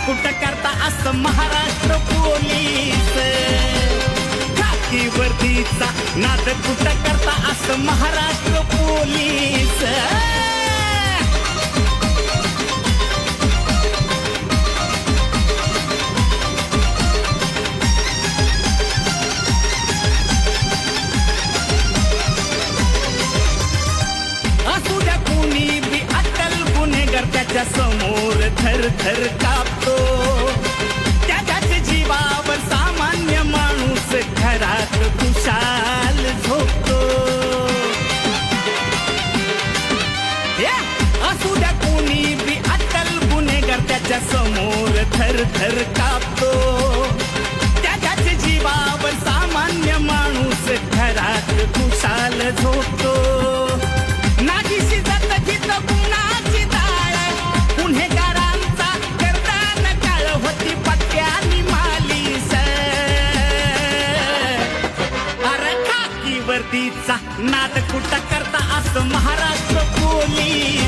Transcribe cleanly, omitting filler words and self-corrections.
कुठं करता असं महाराष्ट्र पोलीस खाकी वर्दीचा नाद कुठं करता असं महाराष्ट्र पोलीस असू द्या कुणी बी अक्कल गुन्हेगार त्याच्या समोर थर थर कापतो त्याच्याच जीवावर सामान्य माणूस घरात खुशाल झोपतो असू द्या कुणी बी अक्कल गुन्हेगार त्याच्या समोर थर थर कापतो त्याच्याच जीवावर सामान्य माणूस घरात खुशाल झोपतो नागीशी जात जिथं गुन्हाची डाळ गुन्हेगारांचा गर्दान काळ होती पट्ट्यानी मालीस अरे खाकी वर्दीचा नाद कुठं करता असं महाराष्ट्र पोलीस